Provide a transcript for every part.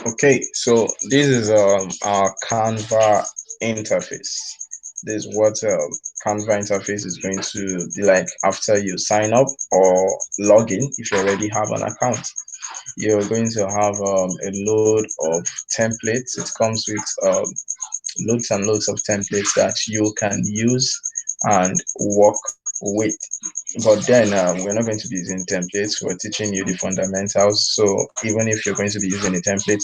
Okay, so this is our Canva interface. This is what Canva interface is going to be like after you sign up or log in. If you already have an account, you're going to have a load of templates. It comes with loads and loads of templates that you can use and work with. But then we're not going to be using templates. We're teaching you the fundamentals. So even if you're going to be using a template,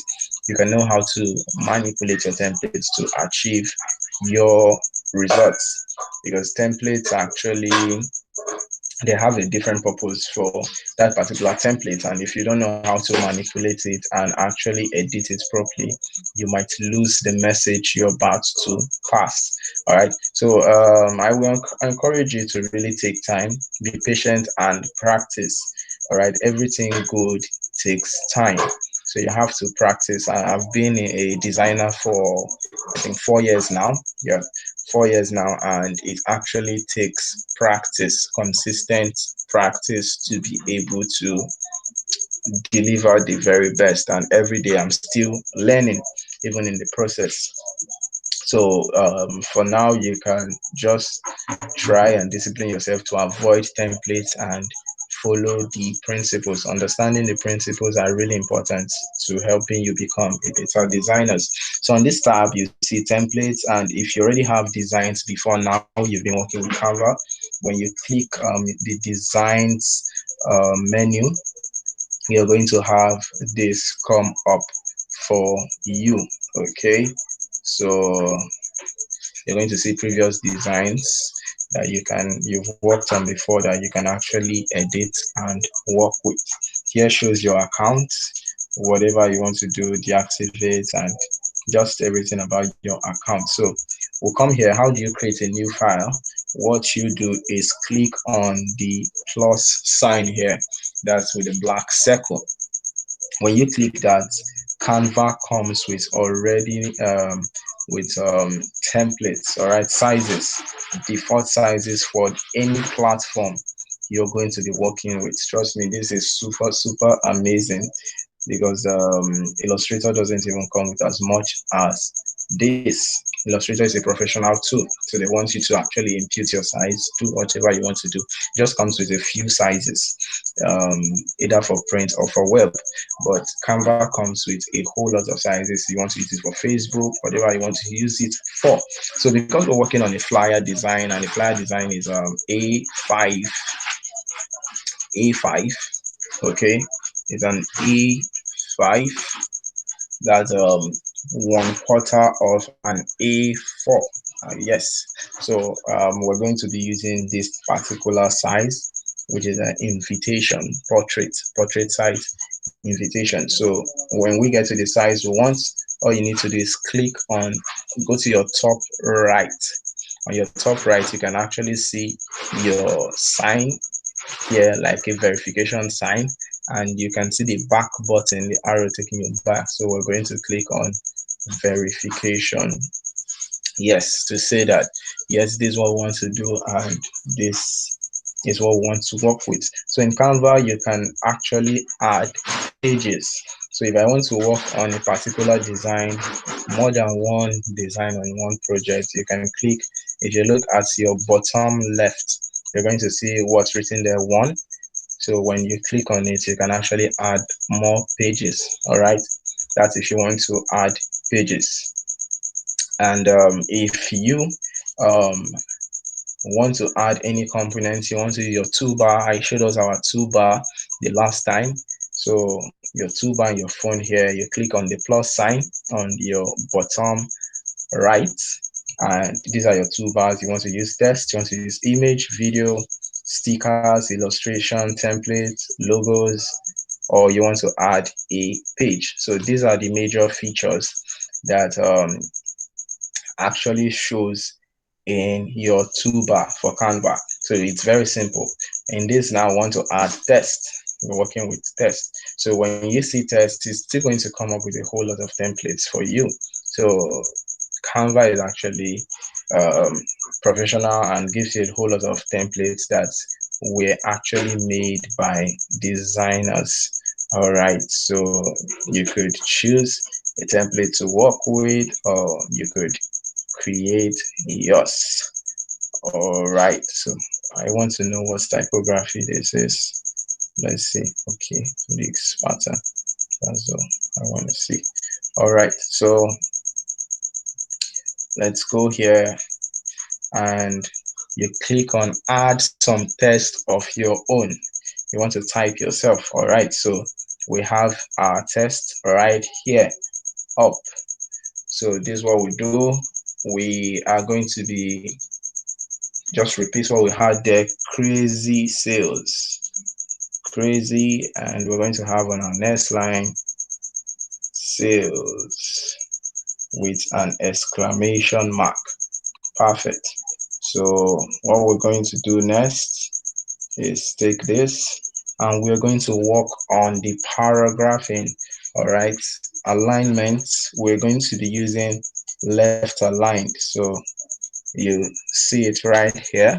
you can know how to manipulate your templates to achieve your results. Because templates actually, they have a different purpose for that particular template, and if you don't know how to manipulate it and actually edit it properly, you might lose the message you're about to pass. All right, so I will encourage you to really take time, be patient, and practice. All right, everything good takes time, so you have to practice. And I've been a designer for, I think, 4 years now. Yeah, 4 years now, and it actually takes practice, consistent practice, to be able to deliver the very best. And every day I'm still learning, even in the process. So for now, you can just try and discipline yourself to avoid templates and follow the principles. Understanding the principles are really important to helping you become a better designers. So on this tab, you see templates, and if you already have designs before now, you've been working with Canva. When you click the designs menu, you're going to have this come up for you. Okay, so you're going to see previous designs that you've worked on before, that you can actually edit and work with. Here shows your account, whatever you want to do, deactivate, and just everything about your account. So we'll come here. How do you create a new file? What you do is click on the plus sign here, that's with a black circle. When you click that, Canva comes with already templates, all right, sizes, default sizes for any platform you're going to be working with. Trust me, this is super amazing, because Illustrator doesn't even come with as much as this. Illustrator is a professional tool, so they want you to actually impute your size, do whatever you want to do. It just comes with a few sizes, either for print or for web. But Canva comes with a whole lot of sizes. You want to use it for Facebook, whatever you want to use it for. So because we're working on a flyer design, and the flyer design is A5, okay, it's an A5. That's 1/4 of an A4. Yes, so we're going to be using this particular size, which is an invitation, portrait size invitation. So when we get to the size we want, all you need to do is click on, go to your top right. On your top right, you can actually see your sign here, like a verification sign, and you can see the back button, the arrow taking you back. So we're going to click on verification, yes, to say that yes, this is what we want to do, and this is what we want to work with. So in Canva, you can actually add pages. So if I want to work on a particular design, more than one design on one project, you can click. If you look at your bottom left, you're going to see what's written there, one. So when you click on it, you can actually add more pages. All right, that's if you want to add pages. And if you um, want to add any components, you want to use your toolbar. I showed us our toolbar the last time. So your toolbar on your phone here, you click on the plus sign on your bottom right, and these are your toolbars. You want to use text, you want to use image, video, stickers, illustration, templates, logos, or you want to add a page. So these are the major features that actually shows in your toolbar for Canva. So it's very simple. In this now, I want to add text. We're working with text. So when you see text, it's still going to come up with a whole lot of templates for you. So Canva is actually professional and gives you a whole lot of templates that were actually made by designers. All right, so you could choose a template to work with, or you could create yours. All right, so I want to know what typography this is. Let's see. Okay, this pattern. That's all I want to see. All right, so let's go here and you click on add some text of your own. You want to type yourself. All right, so we have our text right here up. So this is what we do. We are going to be just repeat what we had there. Crazy sales, crazy, and we're going to have on our next line sales with an exclamation mark. Perfect. So what we're going to do next is take this and we're going to work on the paragraphing. All right, alignment, we're going to be using left aligned. So you see it right here.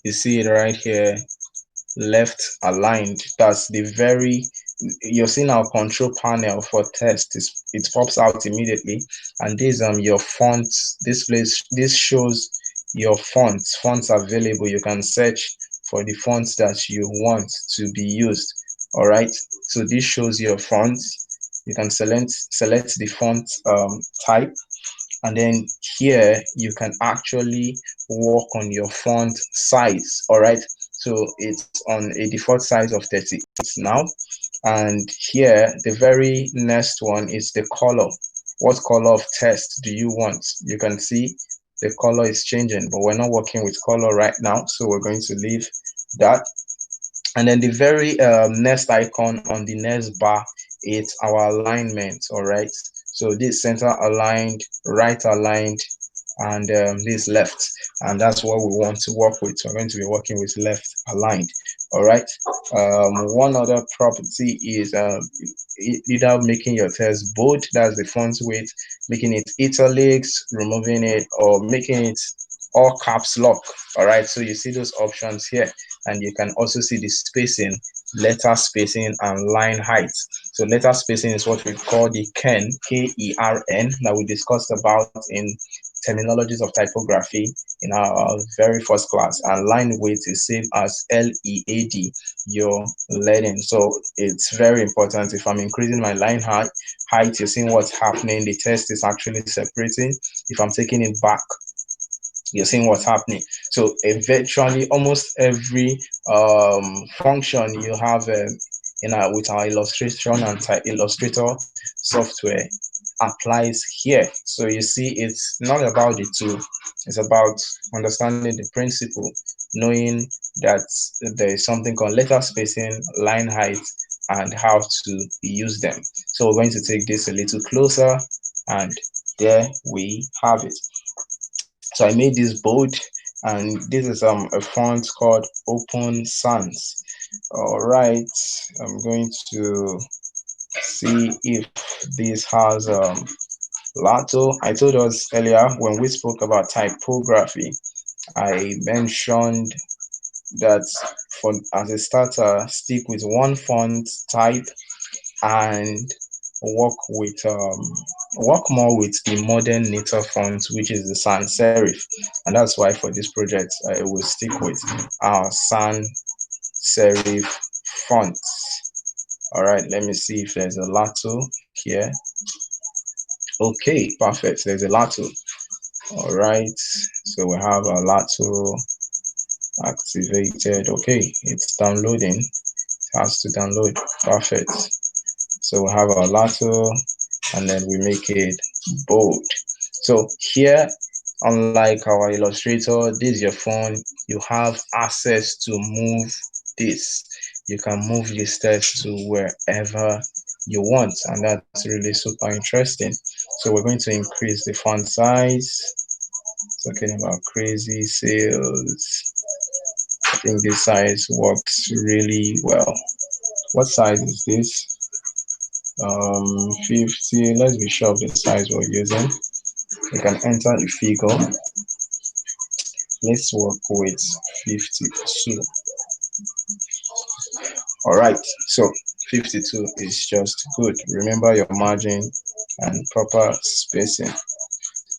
You see it right here, left aligned. That's the very, you're seeing our control panel for text. It pops out immediately, and this your fonts. This shows your fonts available. You can search for the fonts that you want to be used. All right, so this shows your fonts. You can select the font type, and then here you can actually work on your font size. All right, so it's on a default size of 38 now. And here the very next one is the color. What color of text do you want? You can see the color is changing, but we're not working with color right now, so we're going to leave that. And then the very next icon on the next bar, it's our alignment. All right, so this center aligned, right aligned, and this left, and that's what we want to work with. So we're going to be working with left aligned. All right, one other property is either making your text bold, that's the font weight, making it italics, removing it, or making it all caps lock. All right, so you see those options here, and you can also see the spacing, letter spacing, and line height. So letter spacing is what we call the KERN that we discussed about in terminologies of typography in our very first class, and line weight is same as LEAD, your leading. So it's very important. If I'm increasing my line height, you're seeing what's happening. The text is actually separating. If I'm taking it back, you're seeing what's happening. So eventually almost every function you have in our with our illustration and illustrator software applies here. So you see, it's not about the tool, it's about understanding the principle, knowing that there is something called letter spacing, line height, and how to use them. So we're going to take this a little closer, and there we have it. So I made this bold, and this is a font called Open Sans. All right, I'm going to see if this has Lato. I told us earlier when we spoke about typography, I mentioned that for as a starter, stick with one font type and work more with the modern native font, which is the sans serif, and that's why for this project I will stick with our sans serif fonts. All right, let me see if there's a Lato here. Okay, perfect, there's a Lato. All right, so we have a Lato activated. Okay, it's downloading, it has to download. Perfect. So we have our Lato, and then we make it bold. So here, unlike our Illustrator, this is your phone, you have access to move this. You can move this text to wherever you want, and that's really super interesting. So we're going to increase the font size. Talking about crazy sales, I think this size works really well. What size is this? 50. Let's be sure of the size we're using. You can enter the figure. Let's work with 52. All right, so 52 is just good. Remember your margin and proper spacing.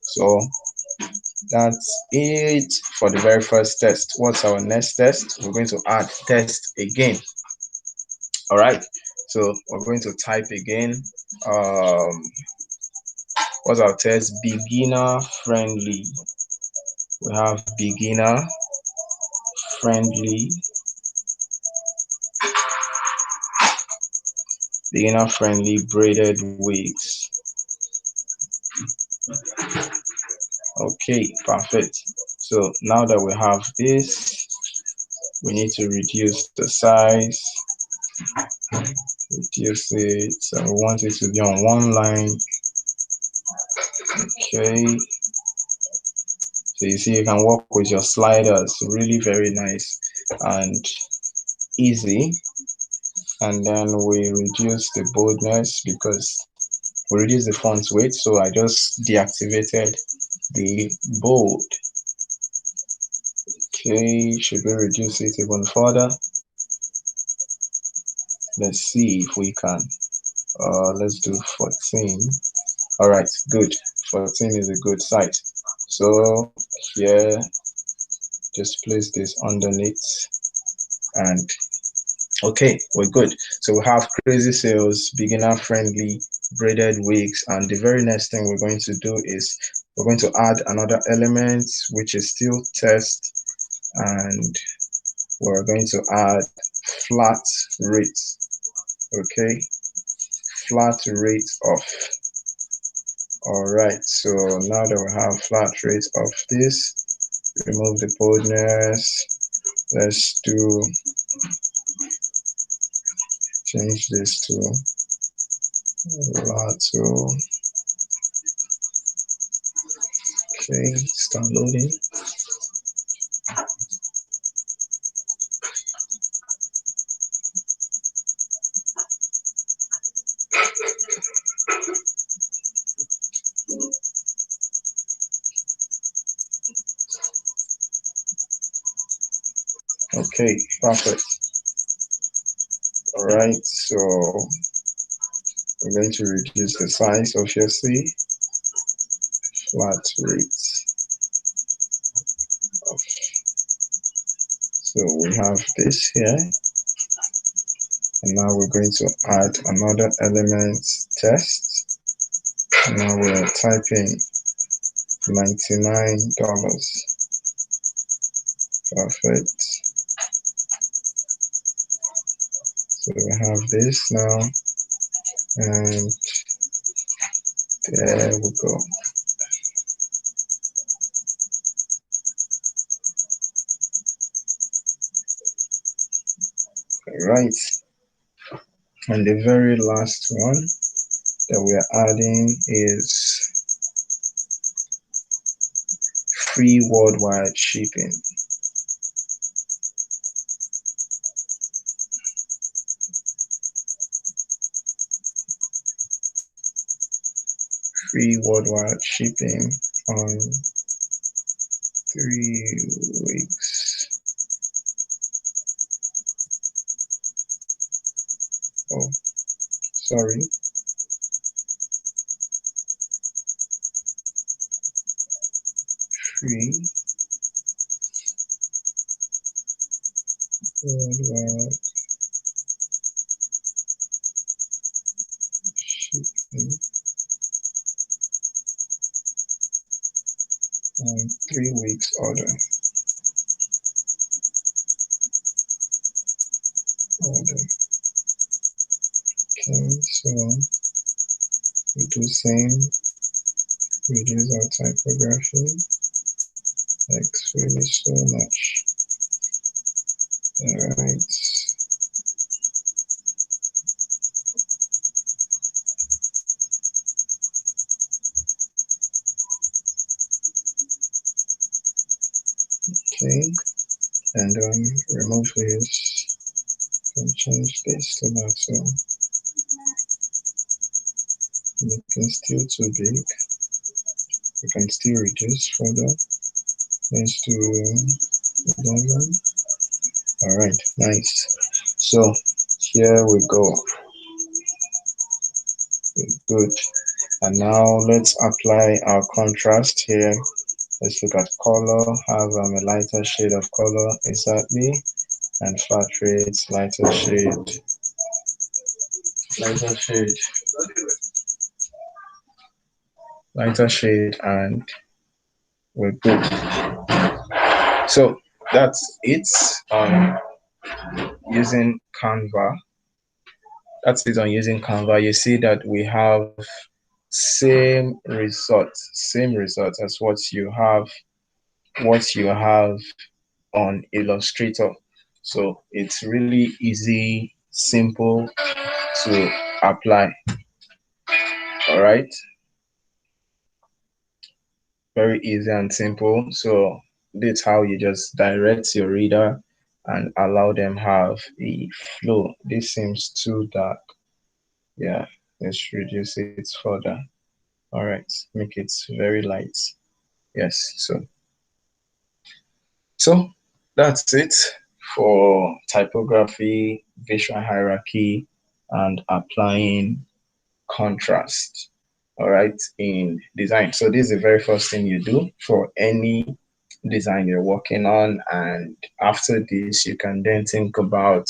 So that's it for the very first test. What's our next test? We're going to add test again. All right, so we're going to type again. um what's our test? Beginner friendly. We have friendly beginner friendly braided wigs. Okay, perfect. So now that we have this, we need to reduce the size, reduce it. So we want it to be on one line. Okay, so you see you can work with your sliders, really very nice and easy. And then we reduce the boldness because we reduce the font weight, so I just deactivated the bold. Okay, should we reduce it even further? Let's see if we can. Let's do 14. All right, good. 14 is a good size. So here, just place this underneath, and okay, we're good. So we have crazy sales, beginner friendly, braided wigs, and the very next thing we're going to do is we're going to add another element, which is still test, and we're going to add flat rate. Okay, flat rate of. All right, so now that we have flat rate of this, remove the boldness. Let's do, change this to Lato. Okay, start loading. Okay, perfect. All right, so we're going to reduce the size, obviously. Flat rate of, so we have this here, and now we're going to add another element, test. And now we're typing $99. Perfect. So we have this now, and there we go. Right, and the very last one that we are adding is free worldwide shipping. Free worldwide shipping on 3 weeks. Oh, sorry. Free worldwide shipping on 3 weeks order. Okay, so we do same, reduce our typography. Thanks really so much. All right. Okay, and remove this and change this to that, so looking still too big. We can still reduce further. Let's do 11. All right, nice. So Here we go. Good. And now let's apply our contrast here. Let's look at color, have a lighter shade of color exactly, and flat rates, lighter shade, lighter shade, and we're good. So that's it on using Canva. That's it on using Canva. You see that we have same results as what you have on Illustrator. So it's really easy, simple to apply. All right, very easy and simple. So that's how you just direct your reader and allow them have a flow. This seems too dark. Yeah, let's reduce it further. All right, make it very light. Yes, so that's it for typography, visual hierarchy, and applying contrast. All right, in design. So this is the very first thing you do for any design you're working on, and after this you can then think about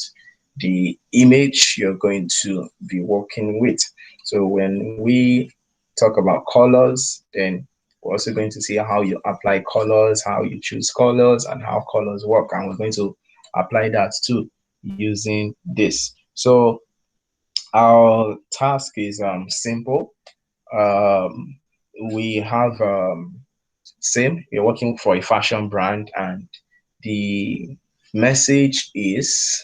the image you're going to be working with. So when we talk about colors, then we're also going to see how you apply colors, how you choose colors, and how colors work, and we're going to apply that too using this. So our task is simple. um, we have same, you're working for a fashion brand, and the message is,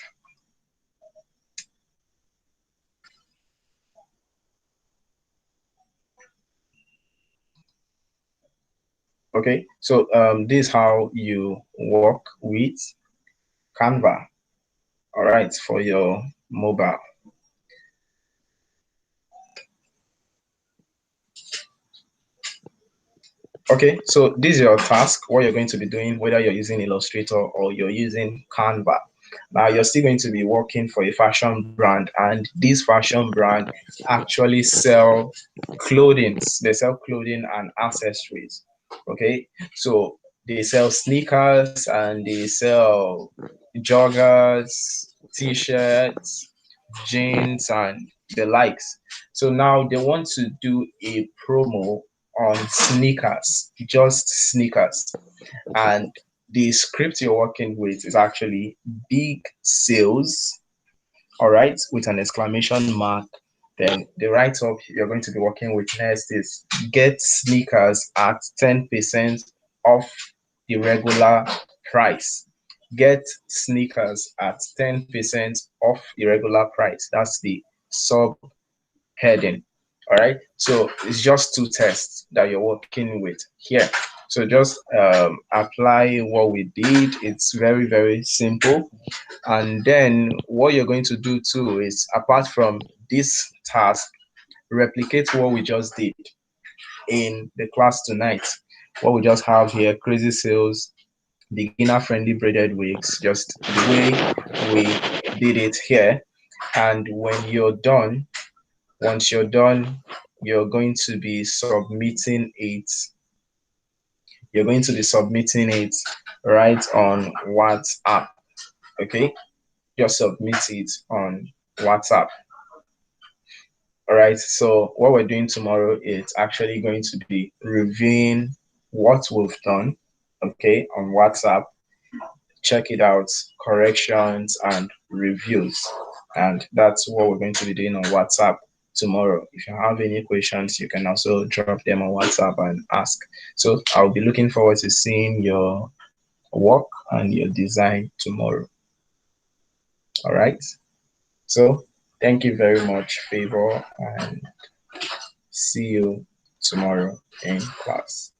okay, so this is how you work with Canva, all right, for your mobile. Okay, so this is your task, what you're going to be doing, whether you're using Illustrator or you're using Canva. Now, you're still going to be working for a fashion brand, and this fashion brand actually sell clothing. They sell clothing and accessories. Okay, so they sell sneakers and they sell joggers, t-shirts, jeans, and the likes. So now they want to do a promo on sneakers, just sneakers. And the script you're working with is actually big sales, all right, with an exclamation mark. Then the write-up you're going to be working with next is get sneakers at 10% off the regular price. Get sneakers at 10% off the regular price. That's the sub heading. All right, so it's just two tests that you're working with here. So just apply what we did. It's very simple. And then what you're going to do too is, apart from this task, replicate what we just did in the class tonight. What we just have here: crazy sales, beginner friendly braided wigs, just the way we did it here. And when you're done, once you're done, you're going to be submitting it. You're going to be submitting it right on WhatsApp. Okay, just submit it on WhatsApp. All right, so what we're doing tomorrow is actually going to be reviewing what we've done, okay, on WhatsApp. Check it out, corrections and reviews. And that's what we're going to be doing on WhatsApp tomorrow. If you have any questions, you can also drop them on WhatsApp and ask. So I'll be looking forward to seeing your work and your design tomorrow. All right. So thank you very much, Favor, and see you tomorrow in class.